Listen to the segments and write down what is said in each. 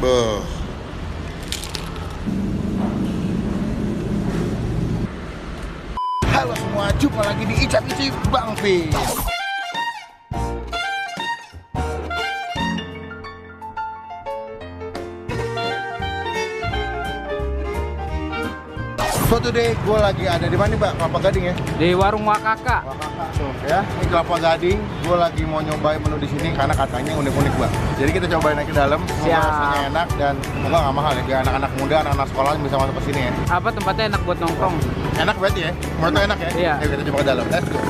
Beuh. Halo semua, jumpa lagi di Icap-Icip Bang Pi. So today gue lagi ada di mana, Mbak? Kelapa Gading ya? Di warung Wakaka. Wakaka tuh ya. Ini Kelapa Gading. Gue lagi mau nyobain menu di sini karena katanya unik-unik, Mbak. Jadi kita cobain naik ke dalam. Semoga rasanya enak dan semoga nggak mahal ya. Biar anak-anak muda, anak-anak sekolah bisa masuk ke sini ya. Apa tempatnya enak buat nongkrong? Enak berarti ya? Menurut lo enak ya? Iya. Ayo kita coba ke dalam. Let's go.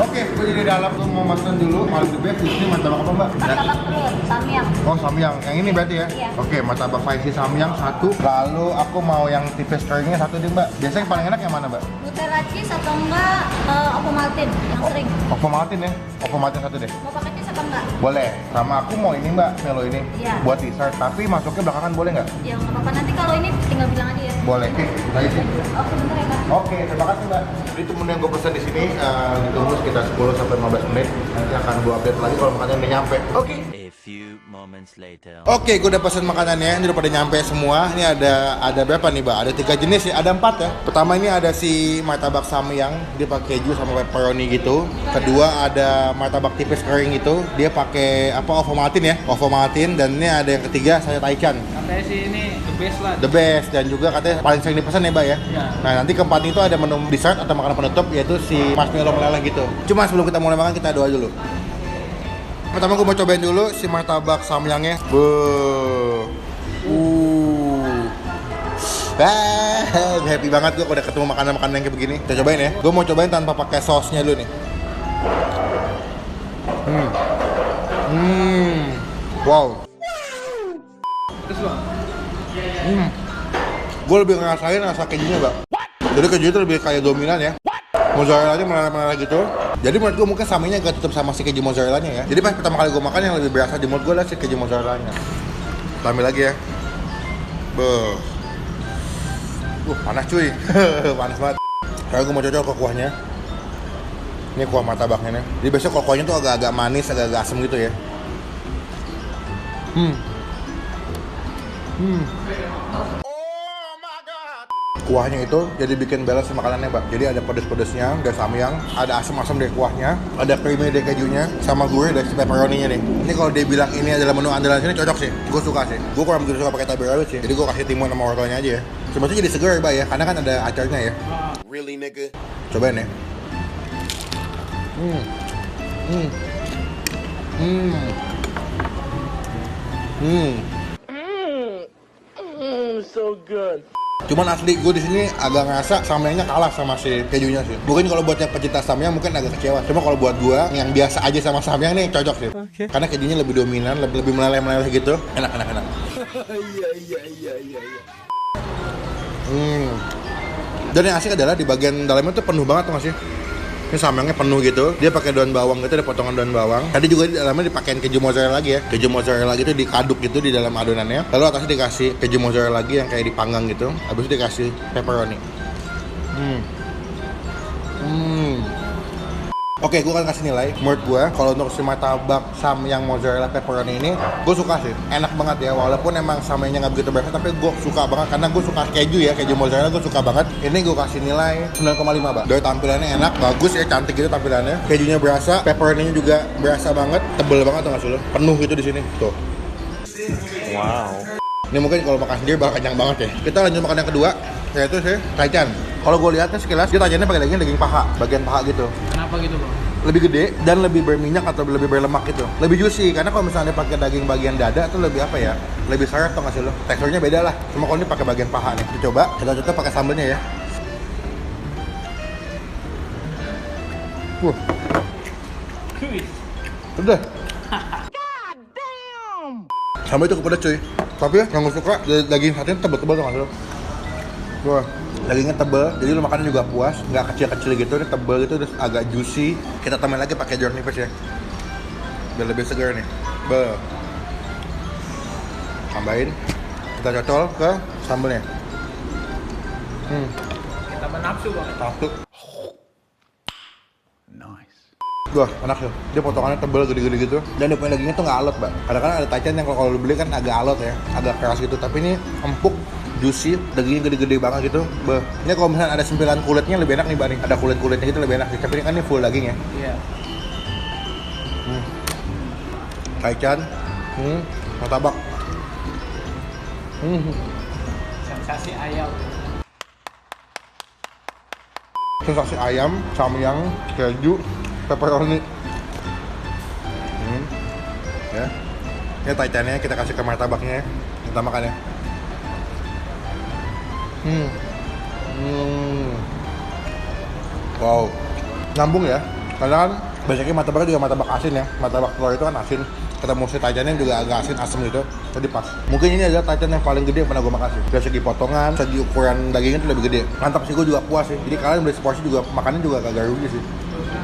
Oke, gue jadi dalam tuh mau makan dulu. Paling the best di sini martabak apa, Mbak? Martabak telur, samyang. Oh, samyang. Yang ini berarti ya? Iya. Oke, martabak spicy samyang satu. Lalu aku mau yang tipis keringnya satu deh, Mbak. Biasanya yang paling enak yang mana, Mbak? Nutella cheese atau enggak Ovomaltine yang sering. Ovomaltine ya? Ovomaltine satu deh. Mau pakai cheese atau enggak? Boleh. Sama aku mau ini, Mbak, Melo ini. Iya. Buat dessert. Tapi masuknya belakangan boleh nggak? Ya nggak apa-apa, nanti kalau ini tinggal bilang aja ya. Boleh. Oke, kita isi. Oke, bentar ya Kak. Oke, terima kasih, Mbak. Jadi itu menu yang gue pesan di sini ditunggu sekitar 10 sampai 15 menit. Nanti akan gue update lagi kalau makanannya udah nyampe. Oke. A few moments later. Oke, gue udah pesan makanannya. Ini udah pada nyampe semua. Ini ada berapa nih, Mbak? Ada 3 jenis ya. Ada 4 ya. Pertama ini ada si martabak samyang, dia pakai keju sama pepperoni gitu. Kedua ada martabak tipis kering gitu. Dia pakai apa? Ovomaltine ya. Ovomaltine. Dan ini ada yang ketiga saya taichan. Katanya sih ini the best lah. The best, dan juga katanya paling sering dipesan ya, Mbak ya. Iya. Nah, nanti keempat itu ada menu dessert atau makanan penutup, yaitu si marshmallow meleleh gitu. Cuma sebelum kita mulai makan, kita doa dulu. Pertama gue mau cobain dulu si martabak samyangnya. Happy banget gue udah ketemu makanan-makanan yang kayak begini. Kita cobain ya. Gue mau cobain tanpa pakai sausnya dulu nih. Wow. Terus Bang. Gue lebih ngerasain rasa kejunya, Mbak. Jadi keju itu lebih kayak dominan ya. Mozzarella-nya meleleh-meleleh gitu. Jadi menurut gue mungkin samanya agak tutup sama si keju mozzarella-nya ya. Jadi pas pertama kali gue makan yang lebih berasa di mulut gue adalah si keju mozzarella-nya. Kita ambil lagi ya. Panas cuy. Panas banget. Sekarang gue mau cocok ke kuahnya. Ini kuah martabaknya nih. Jadi biasanya kalau kuahnya tuh agak-agak manis, agak-agak asem gitu ya. Kuahnya itu jadi bikin balance makanannya, Mbak. Jadi ada pedes-pedesnya, ada samyang, ada asam-asam dari kuahnya, ada creamy dari kejunya, sama gurih dari pepperoni-nya nih. Ini kalau dia bilang ini adalah menu andalan sini, cocok sih. Gue suka sih. Gue kurang begitu suka pakai cabai rawit sih. Jadi gue kasih timun sama wortelnya aja ya. Sebetulnya jadi segar ya, Mbak ya, karena kan ada acarnya ya. Really, nigga? Cobain ya. So good. Cuman asli gue di sini agak ngerasa samyangnya kalah sama si kejunya sih. Mungkin kalau buat yang pecinta samyang mungkin agak kecewa. Cuma kalau buat gue yang biasa aja sama samyang nih cocok sih. Okay. Karena kejunya lebih dominan, lebih meleleh-meleleh gitu. Enak. Iya. Dan yang asik adalah di bagian dalamnya tuh penuh banget tuh nggak sih? Ini samyangnya penuh gitu. Dia pakai daun bawang gitu, ada potongan daun bawang. Tadi juga di dalamnya dipakein keju mozzarella lagi ya. Keju mozzarella gitu dikaduk gitu di dalam adonannya. Lalu atasnya dikasih keju mozzarella lagi yang kayak dipanggang gitu. Habis itu dikasih pepperoni. Oke, gue akan kasih nilai. Menurut gue, kalau untuk si martabak samyang mozzarella pepperoni ini, gue suka sih. Enak banget ya, walaupun emang samyangnya nggak begitu berasa, tapi gue suka banget karena gue suka keju ya, keju mozzarella gue suka banget. Ini gue kasih nilai 9,5, Mbak. Dari tampilannya enak, bagus ya, cantik gitu tampilannya. Kejunya berasa, pepperoninya juga berasa banget, tebel banget tuh nggak sih lo? Penuh gitu di sini, tuh. Wow. Ini mungkin kalau makan sendiri bakal kenyang banget ya. Kita lanjut makan yang kedua, yaitu si taichan. Kalau gue lihatnya sekilas dia tajannya pakai daging paha, bagian paha gitu. Kenapa gitu bang? Lebih gede dan lebih berminyak atau lebih berlemak gitu. Lebih juicy karena kalau misalnya pakai daging bagian dada tuh lebih apa ya? Lebih seret tuh nggak sih lo? Teksturnya beda lah. Cuma kalau ini pakai bagian paha nih. Kita coba pakai sambelnya ya. Wah. Udah. Sambal itu pedas cuy. Tapi ya, yang gue suka daging satenya tebel-tebel tuh nggak sih lo? Wah. Dagingnya tebel, jadi lo makannya juga puas, nggak kecil-kecil gitu, ini tebel gitu, terus agak juicy. Kita tambahin lagi pakai jeruk nipis ya, biar lebih segar nih. Tambahin, kita cocol ke sambelnya. Kita menafsu bang. Nafsu. Nice. Wah, enak tuh. Dia potongannya tebel, gede-gede gitu. Dan dia punya dagingnya tuh nggak alot, Mbak. Kadang-kadang ada taichan yang kalau lo beli kan agak alot ya, agak keras gitu. Tapi ini empuk, juicy, dagingnya gede-gede banget gitu. Ini kalau misalnya ada sempilan kulitnya lebih enak nih, Mbak nih. Ada kulit-kulitnya gitu lebih enak sih. Tapi ini kan ini full daging ya. Iya. Taichan, martabak. Sensasi ayam. Sensasi ayam, samyang, keju, pepperoni. Ya. Ini taichannya kita kasih ke martabaknya ya. Kita makan ya. Wow, nyambung ya. Karena kan basicnya martabak juga martabak asin ya. Martabak telur itu kan asin. Ketemu si taichannya juga agak asin asem gitu. Jadi pas. Mungkin ini adalah taichan yang paling gede yang pernah gue makan sih. Dari segi potongan, segi ukuran dagingnya itu lebih gede. Mantap sih, gue juga puas sih. Jadi kalian beli seporsi juga makannya juga agak rugi sih.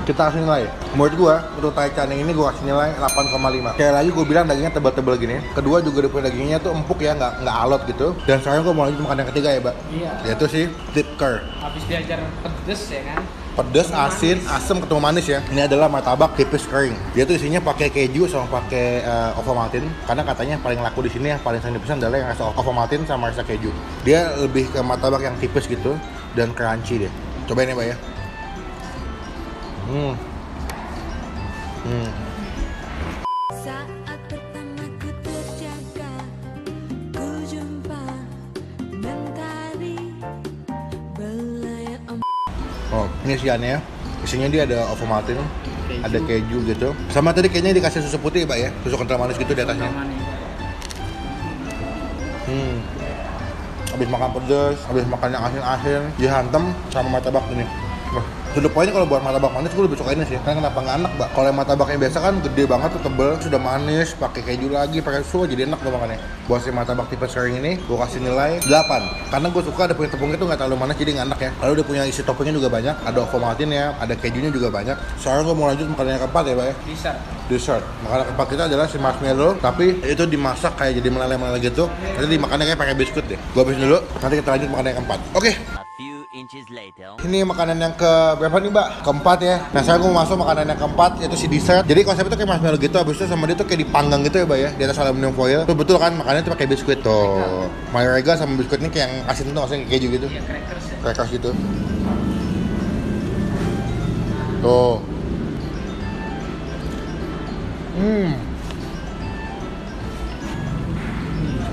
Kita kasih nilai. Menurut gue, untuk taichan yang ini gue kasih nilai 8,5. Kayak lagi gue bilang dagingnya tebal-tebal gini. Kedua juga dia punya dagingnya tuh empuk ya, nggak alot gitu. Dan sekarang gue mau lanjut makan yang ketiga ya, Mbak. Iya. Yaitu si tip curry. Habis diajar pedes ya kan? Pedas, asin, asam ketemu manis ya. Ini adalah martabak tipis kering. Dia tuh isinya pakai keju sama pakai Ovomaltine. Karena katanya paling laku di sini yang paling sering dipesan adalah yang rasa Ovomaltine sama rasa keju. Dia lebih ke martabak yang tipis gitu dan crunchy deh. Cobain ya, Mbak ya. Saat pertama ku terjaga, ku jumpa mentari belayar. Oh, ini isiannya ya. Isinya dia ada Ovomaltine, ada keju gitu. Sama tadi kayaknya dikasih susu putih, Mbak ya. Susu kental manis gitu di atasnya. Habis makan pedas, habis makan yang asin-asin, dihantam sama martabak ini. Sudut poinnya kalau buat martabak manis gue lebih suka ini sih. Karena kenapa nggak enak, Mbak? Kalau yang martabak yang biasa kan gede banget tuh, tebel, sudah manis, pakai keju lagi, pakai susu, jadi enak tuh makannya. Buat si martabak tipis kering ini, gue kasih nilai 8. Karena gue suka ada punya tepungnya tuh nggak terlalu manis, jadi nggak enak ya. Lalu dia punya isi toppingnya juga banyak, ada Ovomaltine ya, ada kejunya juga banyak. Sekarang gue mau lanjut makanan yang keempat ya, Mbak ya. Dessert. Makanan keempat kita adalah si marshmallow, tapi itu dimasak kayak jadi meleleh-meleleh gitu. Nanti dimakannya kayak pakai biskuit deh. Gue habis dulu, nanti kita lanjut makanan yang keempat. Oke. A few inches later. Ini makanan yang ke berapa nih, Mbak? Keempat ya. Nah, sekarang gue mau masuk makanan yang keempat, yaitu si dessert. Jadi konsep itu kayak marshmallow gitu, habis itu sama dia tuh kayak dipanggang gitu ya, Mbak ya, di atas aluminium foil. Tuh betul kan, makannya tuh pakai biskuit tuh. Mayorega sama biskuit ini kayak yang asin tuh, maksudnya kayak keju gitu. Iya, crackers ya. Crackers gitu. Tuh.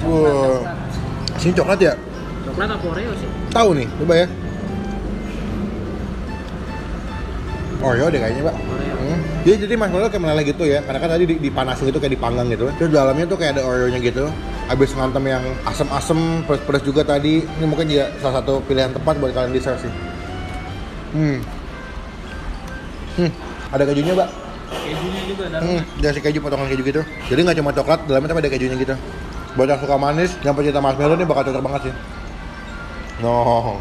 Wah. Ini coklat ya? Coklat apa Oreo sih? Tahu nih, coba ya. Oreo deh kayaknya, Pak. Oreo. Jadi marshmallow kayak meleleh gitu ya. Karena kan tadi dipanasin gitu kayak dipanggang gitu. Terus dalamnya tuh kayak ada Oreo-nya gitu. Abis ngantem yang asem-asem, pedas-pedas juga tadi. Ini mungkin juga salah satu pilihan tepat buat kalian dessert sih. Ada kejunya, Mbak. Kejunya juga dalamnya. Dikasih keju, potongan keju gitu. Jadi nggak cuma coklat, dalamnya tapi ada kejunya gitu. Buat yang suka manis, yang pecinta marshmallow ini bakal cocok banget sih. Wow.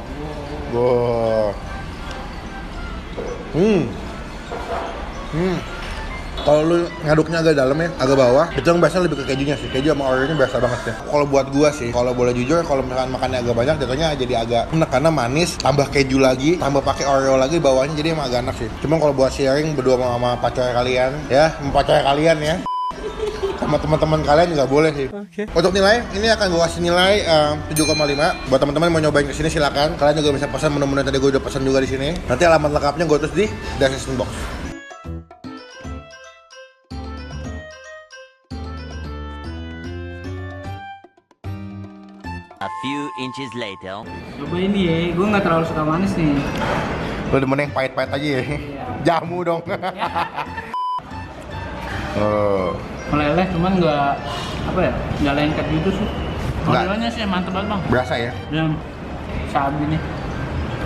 Kalau lu ngaduknya agak dalam ya, agak bawah, itu yang biasa lebih ke kejunya sih. Keju sama Oreo-nya biasa banget ya. Kalau buat gua sih, kalau boleh jujur, kalau misalkan makannya agak banyak, jatuhnya jadi agak enak karena manis, tambah keju lagi, tambah pakai Oreo lagi bawahnya, jadi emang agak enak sih. Cuma kalau buat sharing berdua sama pacar kalian, ya, sama pacar kalian ya, sama teman-teman kalian juga boleh sih. Untuk nilai, ini akan gue kasih nilai 7,5. Buat teman-teman yang mau nyobain kesini silakan. Kalian juga bisa pesan menu-menu yang tadi gue udah pesan juga di sini. Nanti alamat lengkapnya gue tulis di description box. A few inches later. Coba ini ya, gue nggak terlalu suka manis nih. Lu demen yang pahit-pahit aja ya? Jamu dong. Oh. Meleleh cuman nggak apa ya, nggak lengket gitu sih. Nggak. Modelnya sih mantep banget bang. Berasa ya? Yang sabi nih.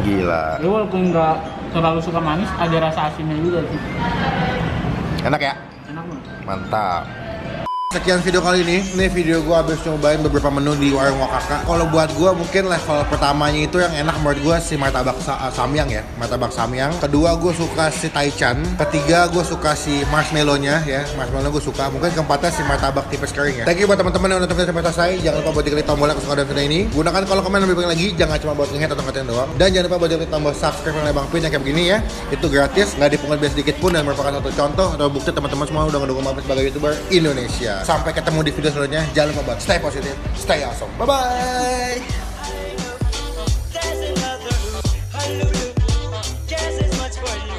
Gila. Ya walaupun nggak terlalu suka manis, ada rasa asinnya juga sih. Enak ya? Enak banget. Mantap. Sekian video kali ini video gue habis nyobain beberapa menu di warung Wakaka. Kalau buat gue mungkin level pertamanya itu yang enak menurut gue si martabak samyang ya, martabak samyang. Kedua gue suka si taichan. Ketiga gue suka si marshmallow-nya ya, marshmallow gue suka. Mungkin keempatnya si martabak tipis kering ya. Thank you buat teman-teman yang udah nonton sampai selesai. Jangan lupa buat diklik tombol like kalau suka video ini. Gunakan kolom komen lebih banyak lagi, jangan cuma buat nge-hit atau ngatain doang. Dan jangan lupa buat diklik tombol subscribe oleh Bang Pin yang kayak begini ya. Itu gratis, nggak dipungut biaya sedikit pun dan merupakan satu contoh atau bukti teman-teman semua udah ngedukung Bang Pin sebagai YouTuber Indonesia. Sampai ketemu di video selanjutnya. Jangan lupa buat stay positive, stay awesome. Bye bye. There's another who, just as much for you.